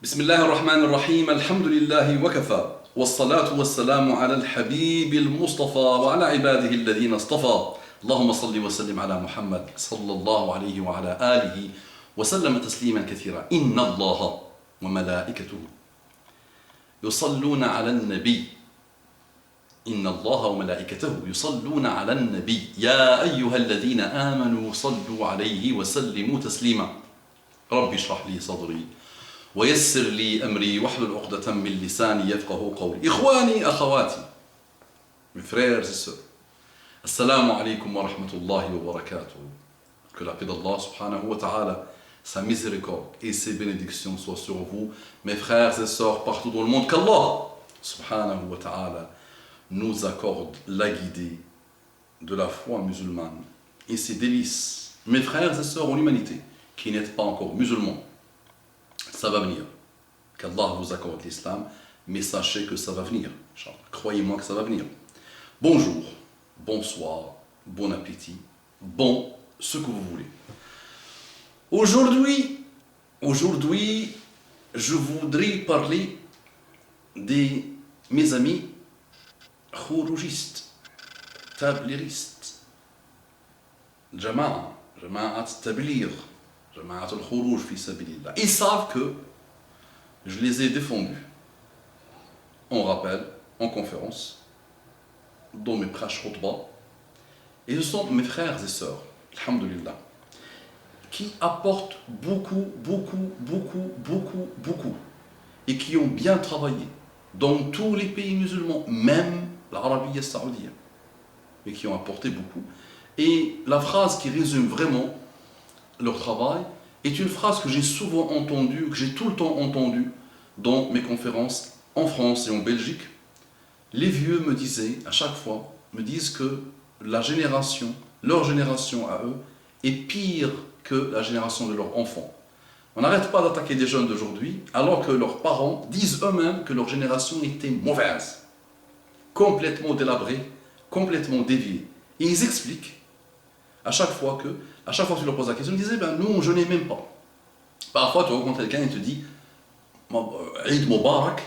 بسم الله الرحمن الرحيم الحمد لله وكفى والصلاة والسلام على الحبيب المصطفى وعلى عباده الذين اصطفى اللهم صل وسلم على محمد صلى الله عليه وعلى آله وسلم تسليما كثيرا إن الله وملائكته يصلون على النبي إن الله وملائكته يصلون على النبي يا أيها الذين آمنوا صلوا عليه وسلموا تسليما ربي اشرح لي صدري ويسر لي أمري واحلل عقدة من لساني يفقه قولي إخواني أخواتي mes frères et sœurs Assalamu alaikum wa rahmatullahi wa barakatuh. Que la paix d'Allah subhanahu wa ta'ala, sa miséricorde et ses bénédictions soient sur vous, mes frères et sœurs partout dans le monde, qu'Allah subhanahu wa ta'ala nous accorde la guidée de la foi musulmane et ses délices. Mes frères et sœurs en humanité qui n'êtes pas encore musulmans, ça va venir. Qu'Allah vous accorde l'islam, mais sachez que ça va venir. Croyez-moi que ça va venir. Bonjour, bonsoir, bon appétit, bon ce que vous voulez. Aujourd'hui, je voudrais parler de mes amis khourougistes, tabliristes, Jama'at Tablir, Jama'at al-Khourouj fi sabilillah. Ils savent que je les ai défendus en rappel, en conférence, dans mes prêches khutbah, et ce sont mes frères et sœurs, alhamdulillah, qui apportent beaucoup, et qui ont bien travaillé dans tous les pays musulmans, même l'Arabie saoudienne, mais qui ont apporté beaucoup. Et la phrase qui résume vraiment leur travail est une phrase que j'ai souvent entendue, que j'ai tout le temps entendue dans mes conférences en France et en Belgique. Les vieux me disaient, à chaque fois, me disent que leur génération à eux, est pire que la génération de leurs enfants. On n'arrête pas d'attaquer des jeunes d'aujourd'hui, alors que leurs parents disent eux-mêmes que leur génération était mauvaise, complètement délabrée, complètement déviée. Et ils expliquent, à chaque fois que tu leur poses la question, ils disent, nous, je n'ai même pas. Parfois, tu rencontres quelqu'un et te dit, Eid Mubarak,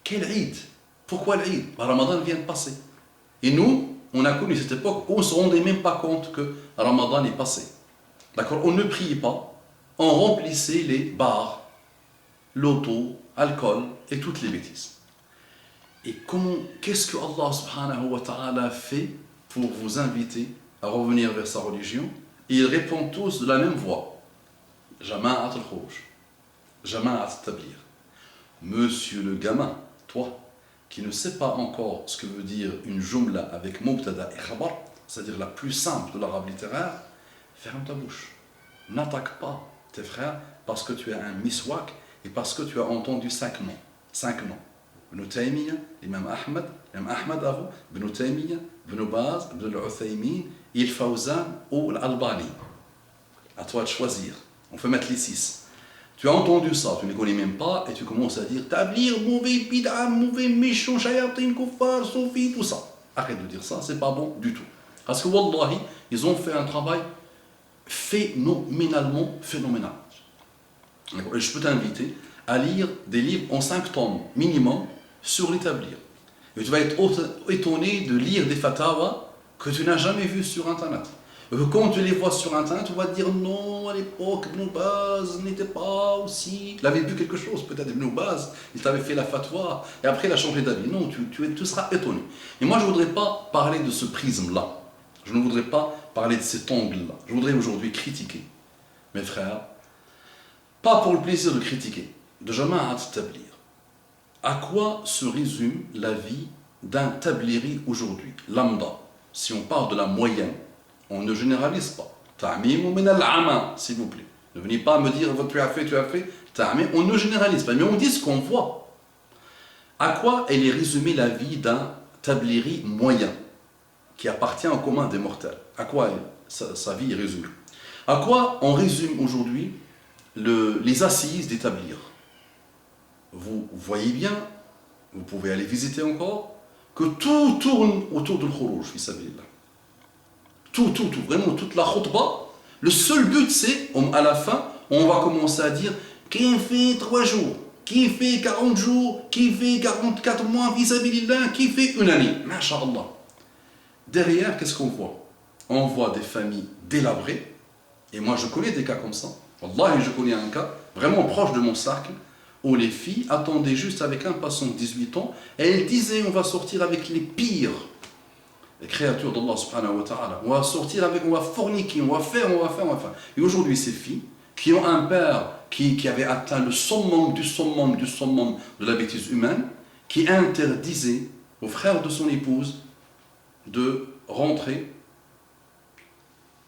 quel Eid? Pourquoi l'Eid? Ramadan vient de passer. Et nous, on a connu cette époque où on ne se rendait même pas compte que Ramadan est passé. D'accord? On ne priait pas, on remplissait les bars, l'auto, alcool et toutes les bêtises. Et qu'est-ce que Allah subhanahu wa ta'ala fait pour vous inviter à revenir vers sa religion? Et ils répondent tous de la même voix. Jama'at al-Khourouj, Jama'at al-Tablir. Monsieur le gamin, toi, qui ne sait pas encore ce que veut dire une jumla avec mubtada et khabar, c'est-à-dire la plus simple de l'arabe littéraire, ferme ta bouche. N'attaque pas tes frères parce que tu as un miswak et parce que tu as entendu 5 noms. 5 noms. Ibn Taymiyyah, l'imam Ahmad avant, Ibn Taymiyyah, Ibn Baz, Ibn al-Uthaymin, Il Fawzan ou l'Albani. À toi de choisir. On peut mettre les 6. Tu as entendu ça, tu ne les connais même pas, et tu commences à dire Tablir, mauvais, bid'a, mauvais, méchant, shayatin, kuffar, soufi, tout ça. Arrête de dire ça, c'est pas bon du tout. Parce que, wallahi, ils ont fait un travail phénoménal. Et je peux t'inviter à lire des livres en 5 tomes minimum sur l'établir. Et tu vas être étonné de lire des fatawas que tu n'as jamais vues sur Internet. Quand tu les vois sur Internet, tu vas te dire non, à l'époque, Ibn Baz n'était pas aussi. Il avait bu quelque chose, peut-être Ibn Baz, il t'avait fait la fatwa, et après il a changé d'avis. Non, tu seras étonné. Et moi, je ne voudrais pas parler de ce prisme-là. Je ne voudrais pas parler de cet angle-là. Je voudrais aujourd'hui critiquer mes frères, pas pour le plaisir de critiquer, de Jama'at Tablir. À quoi se résume la vie d'un tabliri aujourd'hui, lambda? Si on parle de la moyenne, on ne généralise pas. Ta'mim min al-ama, s'il vous plaît. Ne venez pas me dire tu as fait. Ta'mim, on ne généralise pas, mais on dit ce qu'on voit. À quoi elle est résumée la vie d'un tabliri moyen qui appartient au commun des mortels? À quoi sa vie est résumée? À quoi on résume aujourd'hui les assises des tablirs? Vous voyez bien, vous pouvez aller visiter encore, que tout tourne autour du khourouj fi sabilillah. Tout, vraiment toute la khutbah, le seul but c'est, à la fin, on va commencer à dire qui fait 3 jours, qui fait 40 jours, qui fait 44 mois, vis-à-vis qui fait une année. Masha'Allah. Derrière, qu'est-ce qu'on voit? On voit des familles délabrées. Et moi, je connais des cas comme ça. Wallahi, je connais un cas vraiment proche de mon cercle où les filles attendaient juste avec impatience 18 ans et elles disaient on va sortir avec les pires les créatures d'Allah subhanahu wa ta'ala. On va sortir avec, on va forniquer, on va faire. Et aujourd'hui, ces filles qui ont un père qui avait atteint le summum de la bêtise humaine, qui interdisait au frère de son épouse de rentrer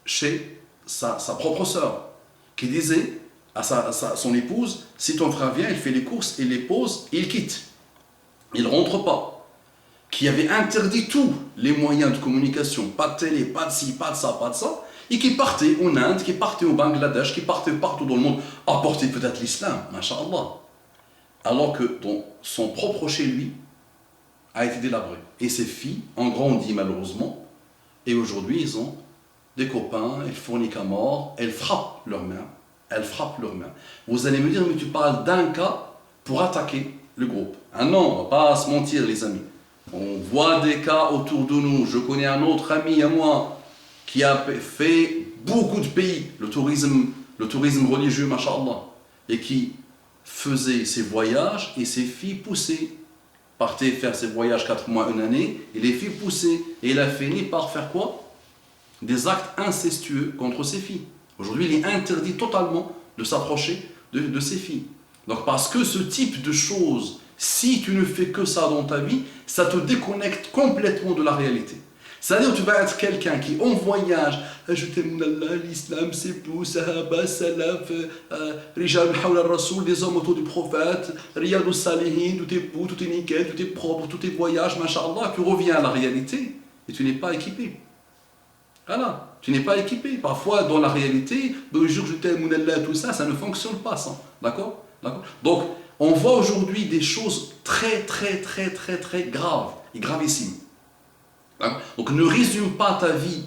chez sa propre sœur, qui disait à son épouse, si ton frère vient, il fait les courses, il les pose, il quitte. Il ne rentre pas. Qui avait interdit tous les moyens de communication, pas de télé, pas de ci, pas de ça, et qui partait en Inde, qui partait au Bangladesh, qui partait partout dans le monde, apporter peut-être l'islam, masha'Allah. Alors que dans son propre chez lui a été délabré. Et ces filles ont grandi malheureusement, et aujourd'hui ils ont des copains, elles forniquent à mort, elles frappent leurs mains. Vous allez me dire, mais tu parles d'un cas pour attaquer le groupe. Ah non, on ne va pas se mentir les amis. On voit des cas autour de nous. Je connais un autre ami à moi qui a fait beaucoup de pays, le tourisme religieux, masha'Allah, et qui faisait ses voyages et ses filles poussaient. Partait faire ses voyages 4 mois, une année, et les filles poussaient. Et il a fini par faire quoi? Des actes incestueux contre ses filles. Aujourd'hui, il est interdit totalement de s'approcher de ses filles. Donc, parce que ce type de choses, si tu ne fais que ça dans ta vie, ça te déconnecte complètement de la réalité. C'est-à-dire que tu vas être quelqu'un qui, en voyage, je t'aime Allah, l'islam, c'est beau, sahaba, salaf, rijal hawla rasoul, des hommes autour du prophète, riyadou salihin, tout est beau, tout est nickel, tout est propre, tout est voyage, masha'Allah, tu reviens à la réalité et tu n'es pas équipé. Voilà, tu n'es pas équipé. Parfois, dans la réalité, le jour je t'aime, Allah, tout ça, ça ne fonctionne pas, ça. D'accord? Donc, on voit aujourd'hui des choses très graves et gravissimes. Donc, ne résume pas ta vie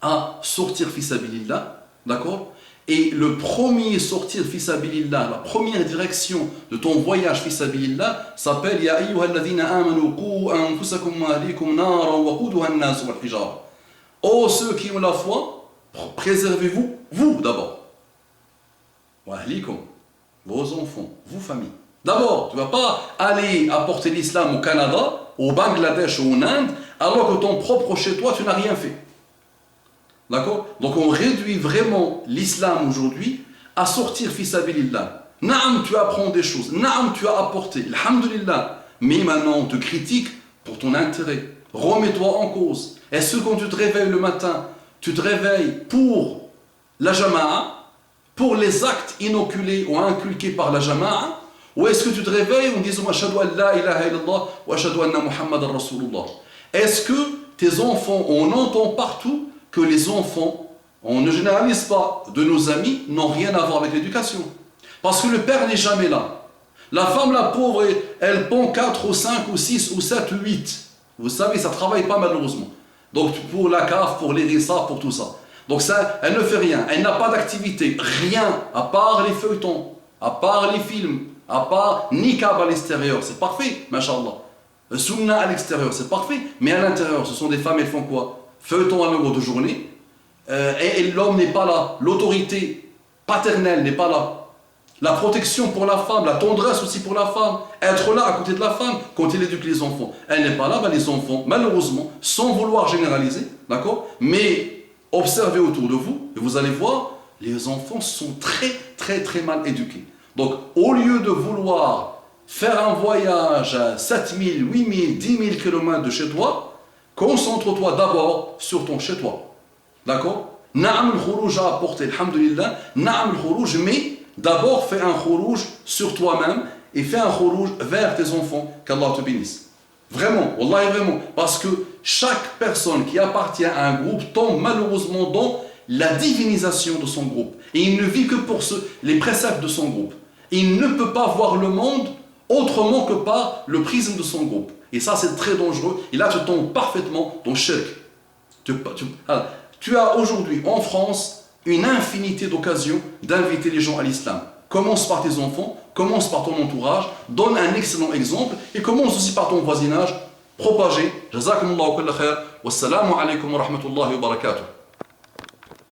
à sortir fisabilillah, d'accord? Et le premier sortir fisabilillah, la première direction de ton voyage fisabilillah s'appelle Ya ayyuhalladhina amanu qu anfusakum wa ahlikum nara wa quduha an-nas wal hijara. Oh, ceux qui ont la foi, préservez-vous, vous d'abord. Wa ahlikum, vos enfants, vous famille. D'abord, tu ne vas pas aller apporter l'islam au Canada, au Bangladesh ou en Inde, alors que ton propre chez toi, tu n'as rien fait. D'accord? Donc on réduit vraiment l'islam aujourd'hui à sortir fisabilillah. Naam, tu apprends des choses. Naam, tu as apporté. Alhamdulillah. Mais maintenant, on te critique pour ton intérêt. Remets-toi en cause. Est-ce que quand tu te réveilles le matin, tu te réveilles pour la jama'a, pour les actes inoculés ou inculqués par la jama'a, ou est-ce que tu te réveilles en disant Ashhadu an la ilaha illallah wa ashhadu anna Muhammadan Rasulullah? Est-ce que tes enfants, on entend partout que les enfants, on ne généralise pas, de nos amis, n'ont rien à voir avec l'éducation. Parce que le père n'est jamais là. La femme, la pauvre, elle pond 4 ou 5 ou 6 ou 7 ou 8. Vous savez, ça ne travaille pas malheureusement. Donc pour la CAF, pour les RISA, pour tout ça. Donc ça, elle ne fait rien. Elle n'a pas d'activité. Rien, à part les feuilletons, à part les films, à part niqab à l'extérieur. C'est parfait, mashallah. Sunna à l'extérieur, c'est parfait. Mais à l'intérieur, ce sont des femmes, elles font quoi? Feuilleton à longueur de journée. Et l'homme n'est pas là. L'autorité paternelle n'est pas là. La protection pour la femme, la tendresse aussi pour la femme, être là à côté de la femme quand il éduque les enfants. Elle n'est pas là, ben les enfants, malheureusement, sans vouloir généraliser, d'accord? Mais observez autour de vous, et vous allez voir, les enfants sont très mal éduqués. Donc, au lieu de vouloir faire un voyage à 7000, 8000, 10 000 km de chez toi, concentre-toi d'abord sur ton chez toi. D'accord? Na'am al-khurouj à apporter, alhamdulillah, na'am al-khurouj, mais d'abord, fais un khurouj sur toi-même et fais un khurouj vers tes enfants, qu'Allah te bénisse. Vraiment, wallahi vraiment. Parce que chaque personne qui appartient à un groupe tombe malheureusement dans la divinisation de son groupe. Et il ne vit que pour les préceptes de son groupe. Et il ne peut pas voir le monde autrement que par le prisme de son groupe. Et ça, c'est très dangereux. Et là, tu tombes parfaitement dans le shirk. Tu as aujourd'hui en France une infinité d'occasions d'inviter les gens à l'islam. commence par tes enfants, commence par ton entourage, donne un excellent exemple et commence aussi par ton voisinage, propager. Jazakumullahu kulla khair. Wassalamu alaikum wa rahmatullahi wa barakatuh.